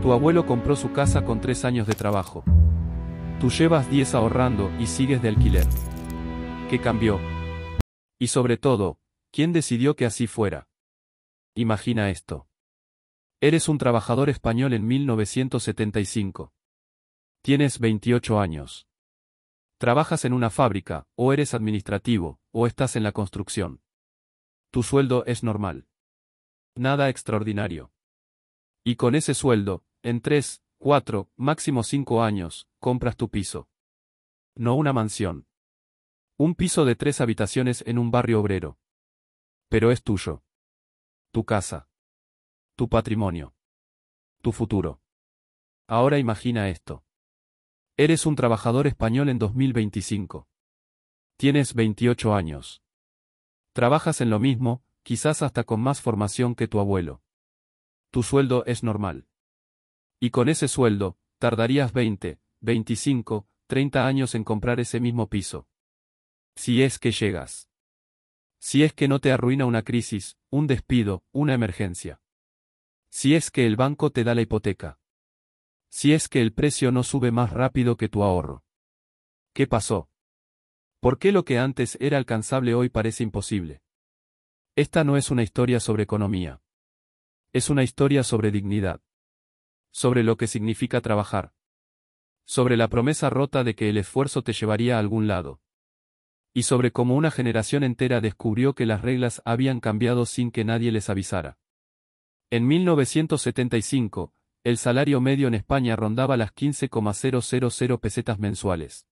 Tu abuelo compró su casa con 3 años de trabajo. Tú llevas 10 ahorrando y sigues de alquiler. ¿Qué cambió? Y sobre todo, ¿quién decidió que así fuera? Imagina esto. Eres un trabajador español en 1975. Tienes 28 años. Trabajas en una fábrica, o eres administrativo, o estás en la construcción. Tu sueldo es normal. Nada extraordinario. Y con ese sueldo, en 3, 4, máximo 5 años, compras tu piso. No una mansión. Un piso de 3 habitaciones en un barrio obrero. Pero es tuyo. Tu casa. Tu patrimonio. Tu futuro. Ahora imagina esto. Eres un trabajador español en 2025. Tienes 28 años. Trabajas en lo mismo, quizás hasta con más formación que tu abuelo. Tu sueldo es normal. Y con ese sueldo, tardarías 20, 25, 30 años en comprar ese mismo piso. Si es que llegas. Si es que no te arruina una crisis, un despido, una emergencia. Si es que el banco te da la hipoteca. Si es que el precio no sube más rápido que tu ahorro. ¿Qué pasó? ¿Por qué lo que antes era alcanzable hoy parece imposible? Esta no es una historia sobre economía. Es una historia sobre dignidad. Sobre lo que significa trabajar. Sobre la promesa rota de que el esfuerzo te llevaría a algún lado. Y sobre cómo una generación entera descubrió que las reglas habían cambiado sin que nadie les avisara. En 1975, el salario medio en España rondaba las 15,000 pesetas mensuales.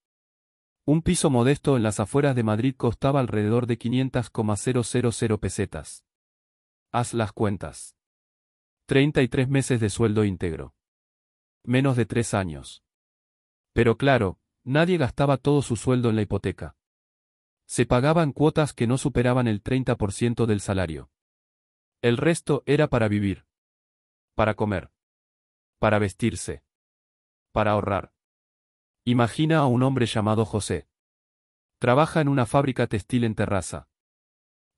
Un piso modesto en las afueras de Madrid costaba alrededor de 500,000 pesetas. Haz las cuentas. 33 meses de sueldo íntegro. Menos de 3 años. Pero claro, nadie gastaba todo su sueldo en la hipoteca. Se pagaban cuotas que no superaban el 30% del salario. El resto era para vivir. Para comer. Para vestirse. Para ahorrar. Imagina a un hombre llamado José. Trabaja en una fábrica textil en Terrassa.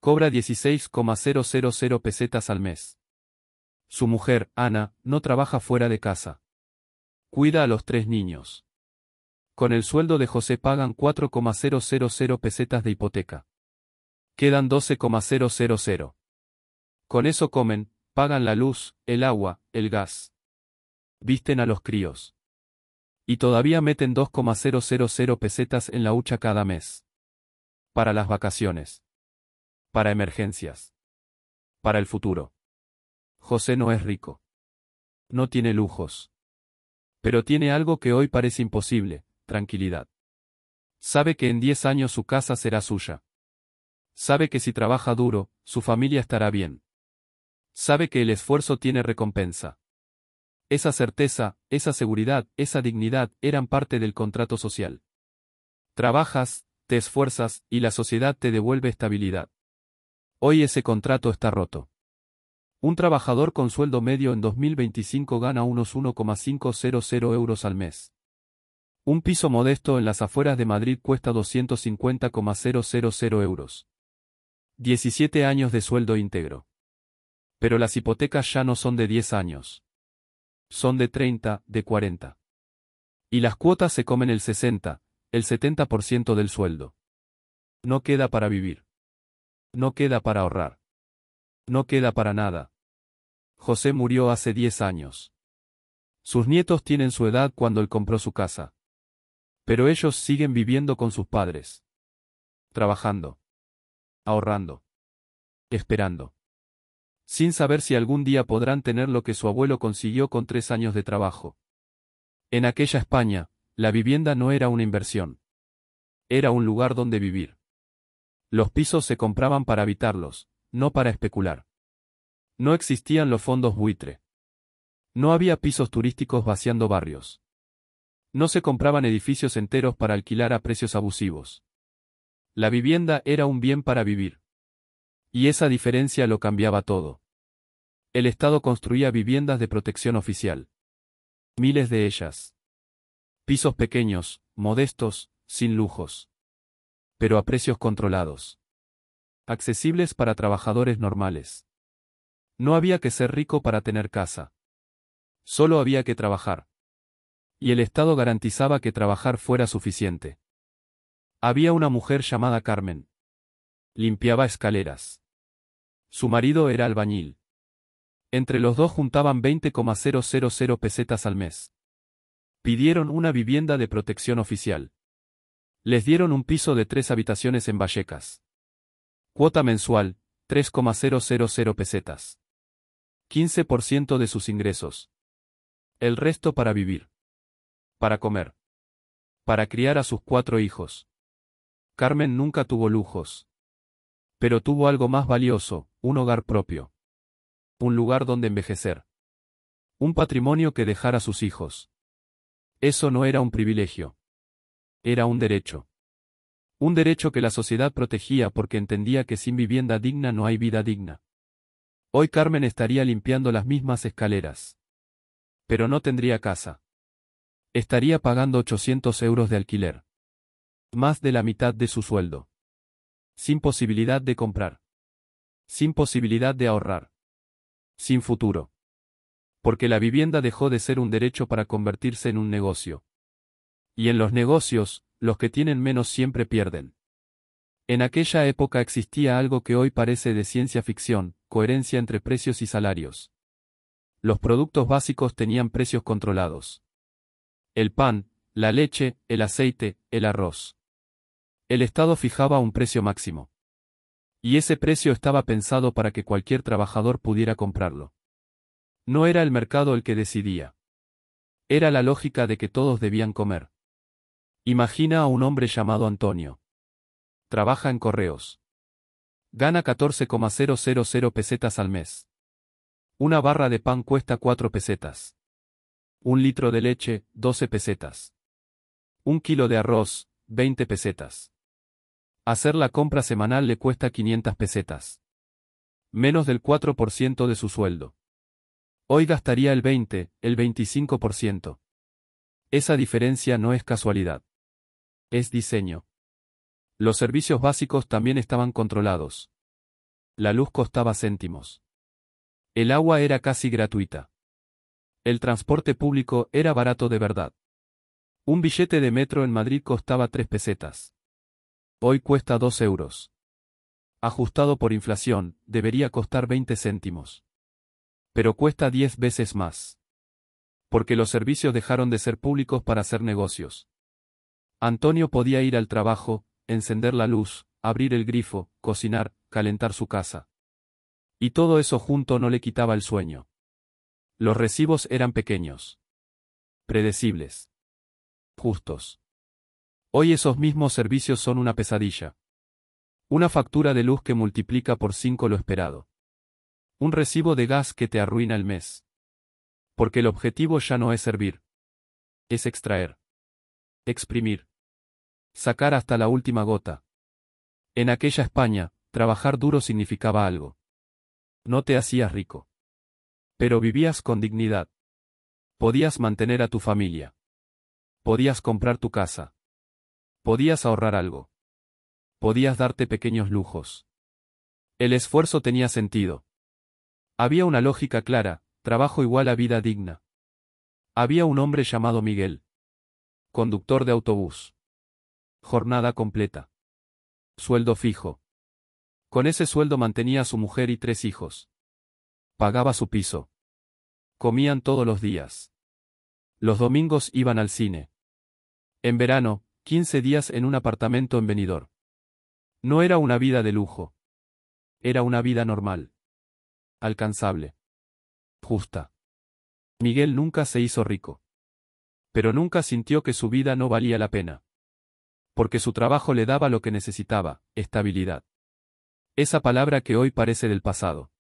Cobra 16,000 pesetas al mes. Su mujer, Ana, no trabaja fuera de casa. Cuida a los 3 niños. Con el sueldo de José pagan 4,000 pesetas de hipoteca. Quedan 12,000. Con eso comen, pagan la luz, el agua, el gas. Visten a los críos. Y todavía meten 2,000 pesetas en la hucha cada mes. Para las vacaciones. Para emergencias. Para el futuro. José no es rico. No tiene lujos. Pero tiene algo que hoy parece imposible, tranquilidad. Sabe que en 10 años su casa será suya. Sabe que si trabaja duro, su familia estará bien. Sabe que el esfuerzo tiene recompensa. Esa certeza, esa seguridad, esa dignidad eran parte del contrato social. Trabajas, te esfuerzas, y la sociedad te devuelve estabilidad. Hoy ese contrato está roto. Un trabajador con sueldo medio en 2025 gana unos 1,500 euros al mes. Un piso modesto en las afueras de Madrid cuesta 250,000 euros. 17 años de sueldo íntegro. Pero las hipotecas ya no son de 10 años. Son de 30, de 40. Y las cuotas se comen el 60, el 70% del sueldo. No queda para vivir. No queda para ahorrar. No queda para nada. José murió hace 10 años. Sus nietos tienen su edad cuando él compró su casa. Pero ellos siguen viviendo con sus padres. Trabajando. Ahorrando. Esperando. Sin saber si algún día podrán tener lo que su abuelo consiguió con 3 años de trabajo. En aquella España, la vivienda no era una inversión. Era un lugar donde vivir. Los pisos se compraban para habitarlos, no para especular. No existían los fondos buitre. No había pisos turísticos vaciando barrios. No se compraban edificios enteros para alquilar a precios abusivos. La vivienda era un bien para vivir. Y esa diferencia lo cambiaba todo. El Estado construía viviendas de protección oficial. Miles de ellas. Pisos pequeños, modestos, sin lujos. Pero a precios controlados. Accesibles para trabajadores normales. No había que ser rico para tener casa. Solo había que trabajar. Y el Estado garantizaba que trabajar fuera suficiente. Había una mujer llamada Carmen. Limpiaba escaleras. Su marido era albañil. Entre los dos juntaban 20,000 pesetas al mes. Pidieron una vivienda de protección oficial. Les dieron un piso de 3 habitaciones en Vallecas. Cuota mensual, 3,000 pesetas. 15% de sus ingresos. El resto para vivir. Para comer. Para criar a sus 4 hijos. Carmen nunca tuvo lujos. Pero tuvo algo más valioso, un hogar propio. Un lugar donde envejecer. Un patrimonio que dejar a sus hijos. Eso no era un privilegio. Era un derecho. Un derecho que la sociedad protegía porque entendía que sin vivienda digna no hay vida digna. Hoy Carmen estaría limpiando las mismas escaleras. Pero no tendría casa. Estaría pagando 800 euros de alquiler. Más de la mitad de su sueldo. Sin posibilidad de comprar. Sin posibilidad de ahorrar. Sin futuro. Porque la vivienda dejó de ser un derecho para convertirse en un negocio. Y en los negocios, los que tienen menos siempre pierden. En aquella época existía algo que hoy parece de ciencia ficción, coherencia entre precios y salarios. Los productos básicos tenían precios controlados. El pan, la leche, el aceite, el arroz. El Estado fijaba un precio máximo. Y ese precio estaba pensado para que cualquier trabajador pudiera comprarlo. No era el mercado el que decidía. Era la lógica de que todos debían comer. Imagina a un hombre llamado Antonio. Trabaja en correos. Gana 14,000 pesetas al mes. Una barra de pan cuesta 4 pesetas. Un litro de leche, 12 pesetas. Un kilo de arroz, 20 pesetas. Hacer la compra semanal le cuesta 500 pesetas. Menos del 4% de su sueldo. Hoy gastaría el 20, el 25%. Esa diferencia no es casualidad. Es diseño. Los servicios básicos también estaban controlados. La luz costaba céntimos. El agua era casi gratuita. El transporte público era barato de verdad. Un billete de metro en Madrid costaba 3 pesetas. Hoy cuesta 2 euros. Ajustado por inflación, debería costar 20 céntimos. Pero cuesta 10 veces más. Porque los servicios dejaron de ser públicos para hacer negocios. Antonio podía ir al trabajo, encender la luz, abrir el grifo, cocinar, calentar su casa. Y todo eso junto no le quitaba el sueño. Los recibos eran pequeños. Predecibles. Justos. Hoy esos mismos servicios son una pesadilla. Una factura de luz que multiplica por 5 lo esperado. Un recibo de gas que te arruina el mes. Porque el objetivo ya no es servir. Es extraer. Exprimir. Sacar hasta la última gota. En aquella España, trabajar duro significaba algo. No te hacías rico. Pero vivías con dignidad. Podías mantener a tu familia. Podías comprar tu casa. Podías ahorrar algo. Podías darte pequeños lujos. El esfuerzo tenía sentido. Había una lógica clara, trabajo igual a vida digna. Había un hombre llamado Miguel. Conductor de autobús. Jornada completa. Sueldo fijo. Con ese sueldo mantenía a su mujer y 3 hijos. Pagaba su piso. Comían todos los días. Los domingos iban al cine. En verano, 15 días en un apartamento en Benidorm. No era una vida de lujo. Era una vida normal. Alcanzable. Justa. Miguel nunca se hizo rico. Pero nunca sintió que su vida no valía la pena. Porque su trabajo le daba lo que necesitaba, estabilidad. Esa palabra que hoy parece del pasado.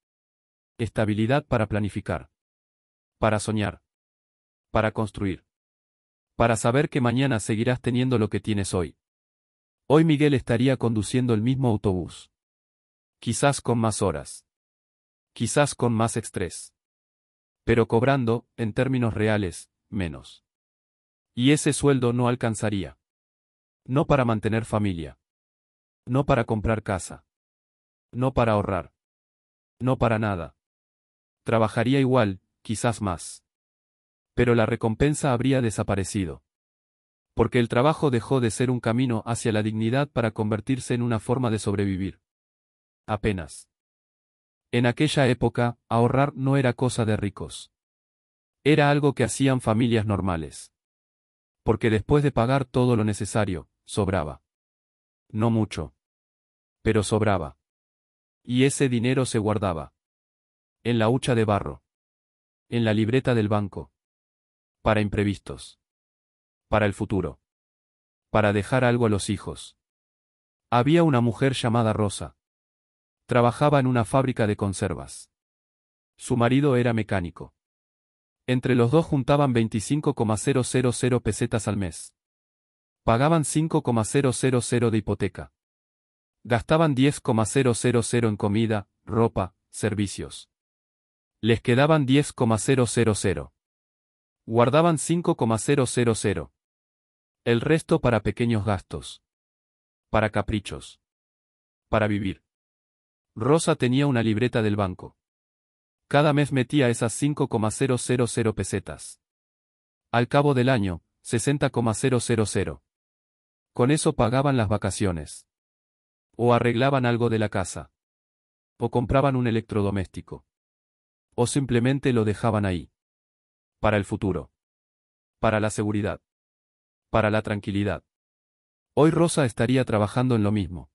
Estabilidad para planificar. Para soñar. Para construir. Para saber que mañana seguirás teniendo lo que tienes hoy. Hoy Miguel estaría conduciendo el mismo autobús. Quizás con más horas. Quizás con más estrés. Pero cobrando, en términos reales, menos. Y ese sueldo no alcanzaría. No para mantener familia. No para comprar casa. No para ahorrar. No para nada. Trabajaría igual, quizás más. Pero la recompensa habría desaparecido. Porque el trabajo dejó de ser un camino hacia la dignidad para convertirse en una forma de sobrevivir. Apenas. En aquella época, ahorrar no era cosa de ricos. Era algo que hacían familias normales. Porque después de pagar todo lo necesario, sobraba. No mucho. Pero sobraba. Y ese dinero se guardaba. En la hucha de barro. En la libreta del banco. Para imprevistos. Para el futuro. Para dejar algo a los hijos. Había una mujer llamada Rosa. Trabajaba en una fábrica de conservas. Su marido era mecánico. Entre los dos juntaban 25,000 pesetas al mes. Pagaban 5,000 de hipoteca. Gastaban 10,000 en comida, ropa, servicios. Les quedaban 10,000. Guardaban 5,000. El resto para pequeños gastos. Para caprichos. Para vivir. Rosa tenía una libreta del banco. Cada mes metía esas 5,000 pesetas. Al cabo del año, 60,000. Con eso pagaban las vacaciones. O arreglaban algo de la casa. O compraban un electrodoméstico. O simplemente lo dejaban ahí. Para el futuro. Para la seguridad. Para la tranquilidad. Hoy Rosa estaría trabajando en lo mismo.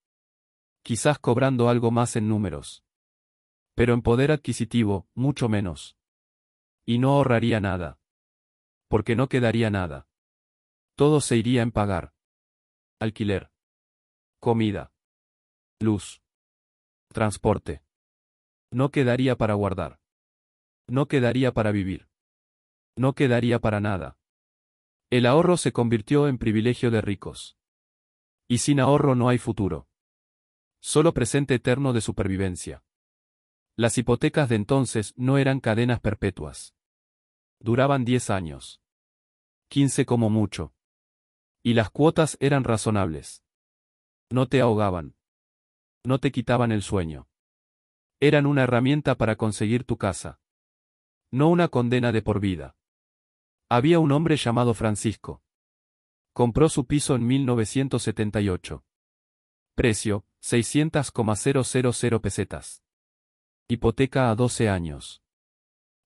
Quizás cobrando algo más en números. Pero en poder adquisitivo, mucho menos. Y no ahorraría nada. Porque no quedaría nada. Todo se iría en pagar. Alquiler. Comida. Luz. Transporte. No quedaría para guardar. No quedaría para vivir. No quedaría para nada. El ahorro se convirtió en privilegio de ricos. Y sin ahorro no hay futuro. Solo presente eterno de supervivencia. Las hipotecas de entonces no eran cadenas perpetuas. Duraban 10 años. 15 como mucho. Y las cuotas eran razonables. No te ahogaban. No te quitaban el sueño. Eran una herramienta para conseguir tu casa. No una condena de por vida. Había un hombre llamado Francisco. Compró su piso en 1978. Precio, 600,000 pesetas. Hipoteca a 12 años.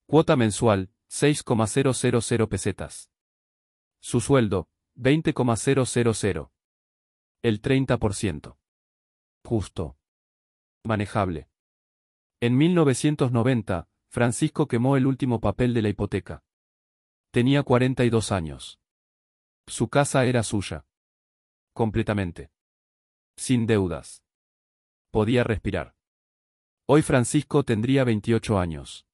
Cuota mensual, 6,000 pesetas. Su sueldo, 20,000. El 30%. Justo. Manejable. En 1990, Francisco quemó el último papel de la hipoteca. Tenía 42 años. Su casa era suya. Completamente. Sin deudas. Podía respirar. Hoy Francisco tendría 28 años.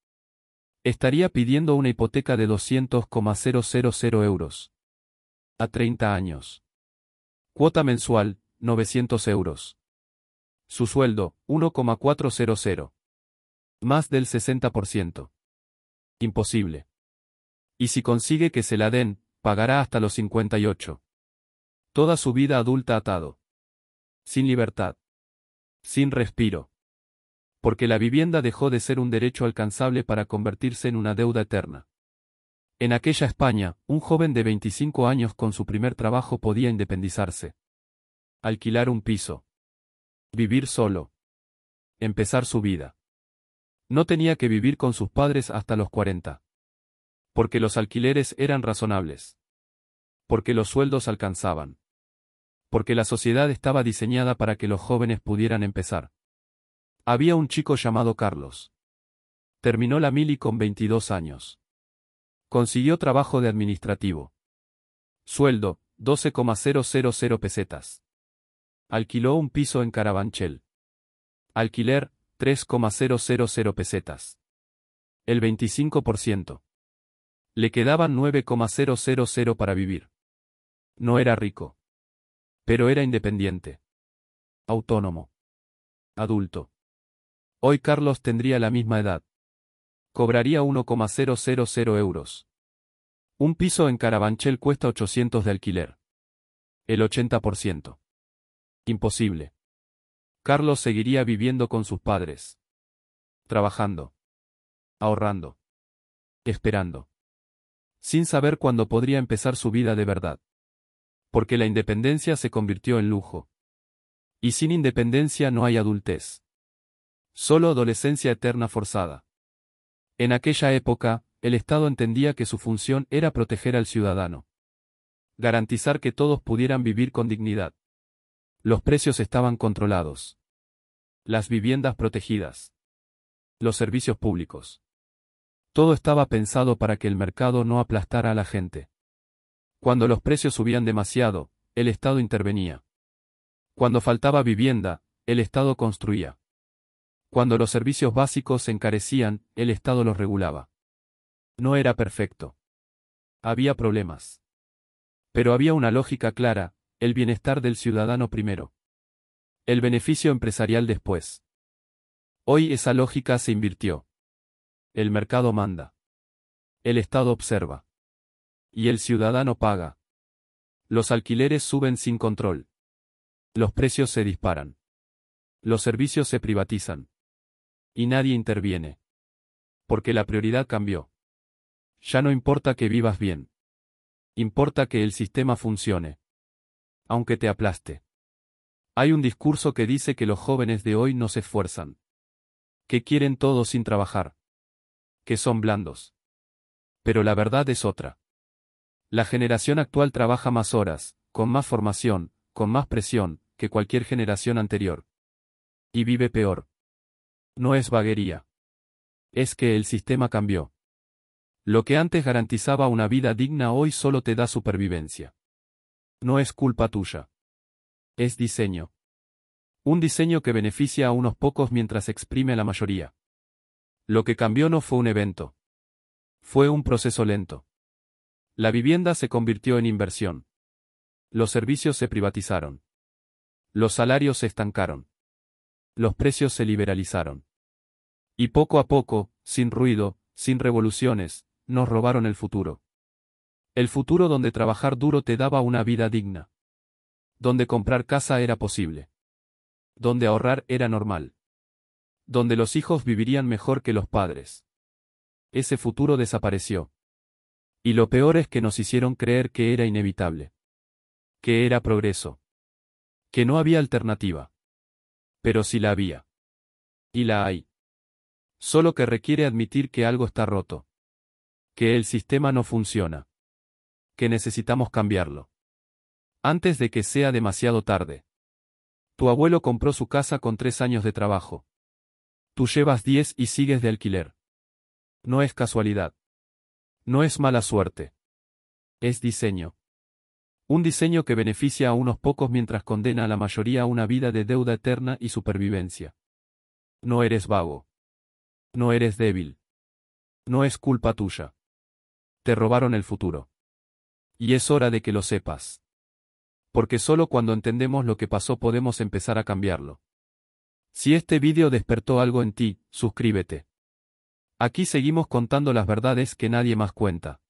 Estaría pidiendo una hipoteca de 200,000 euros. A 30 años. Cuota mensual, 900 euros. Su sueldo, 1,400. Más del 60%. Imposible. Y si consigue que se la den, pagará hasta los 58. Toda su vida adulta atado. Sin libertad. Sin respiro. Porque la vivienda dejó de ser un derecho alcanzable para convertirse en una deuda eterna. En aquella España, un joven de 25 años con su primer trabajo podía independizarse. Alquilar un piso. Vivir solo. Empezar su vida. No tenía que vivir con sus padres hasta los 40. Porque los alquileres eran razonables. Porque los sueldos alcanzaban. Porque la sociedad estaba diseñada para que los jóvenes pudieran empezar. Había un chico llamado Carlos. Terminó la mili con 22 años. Consiguió trabajo de administrativo. Sueldo, 12,000 pesetas. Alquiló un piso en Carabanchel. Alquiler, 3,000 pesetas. El 25%. Le quedaban 9,000 para vivir. No era rico. Pero era independiente. Autónomo. Adulto. Hoy Carlos tendría la misma edad. Cobraría 1,000 euros. Un piso en Carabanchel cuesta 800 de alquiler. El 80%. Imposible. Carlos seguiría viviendo con sus padres. Trabajando. Ahorrando. Esperando. sin saber cuándo podría empezar su vida de verdad. Porque la independencia se convirtió en lujo. Y sin independencia no hay adultez. Solo adolescencia eterna forzada. En aquella época, el Estado entendía que su función era proteger al ciudadano. Garantizar que todos pudieran vivir con dignidad. Los precios estaban controlados. Las viviendas protegidas. Los servicios públicos. Todo estaba pensado para que el mercado no aplastara a la gente. Cuando los precios subían demasiado, el Estado intervenía. Cuando faltaba vivienda, el Estado construía. Cuando los servicios básicos se encarecían, el Estado los regulaba. No era perfecto. Había problemas. Pero había una lógica clara, el bienestar del ciudadano primero. El beneficio empresarial después. Hoy esa lógica se invirtió. El mercado manda. El Estado observa. Y el ciudadano paga. Los alquileres suben sin control. Los precios se disparan. Los servicios se privatizan. Y nadie interviene. Porque la prioridad cambió. Ya no importa que vivas bien. Importa que el sistema funcione. Aunque te aplaste. Hay un discurso que dice que los jóvenes de hoy no se esfuerzan. Que quieren todo sin trabajar. Que son blandos. Pero la verdad es otra. La generación actual trabaja más horas, con más formación, con más presión, que cualquier generación anterior. Y vive peor. No es vaguería. Es que el sistema cambió. Lo que antes garantizaba una vida digna hoy solo te da supervivencia. No es culpa tuya. Es diseño. Un diseño que beneficia a unos pocos mientras exprime a la mayoría. Lo que cambió no fue un evento. Fue un proceso lento. La vivienda se convirtió en inversión. Los servicios se privatizaron. Los salarios se estancaron. Los precios se liberalizaron. Y poco a poco, sin ruido, sin revoluciones, nos robaron el futuro. El futuro donde trabajar duro te daba una vida digna. Donde comprar casa era posible. Donde ahorrar era normal. Donde los hijos vivirían mejor que los padres. Ese futuro desapareció. Y lo peor es que nos hicieron creer que era inevitable. Que era progreso. Que no había alternativa. Pero sí la había. Y la hay. Solo que requiere admitir que algo está roto. Que el sistema no funciona. Que necesitamos cambiarlo. Antes de que sea demasiado tarde. Tu abuelo compró su casa con 3 años de trabajo. Tú llevas 10 y sigues de alquiler. No es casualidad. No es mala suerte. Es diseño. Un diseño que beneficia a unos pocos mientras condena a la mayoría a una vida de deuda eterna y supervivencia. No eres vago. No eres débil. No es culpa tuya. Te robaron el futuro. Y es hora de que lo sepas. Porque solo cuando entendemos lo que pasó podemos empezar a cambiarlo. Si este vídeo despertó algo en ti, suscríbete. Aquí seguimos contando las verdades que nadie más cuenta.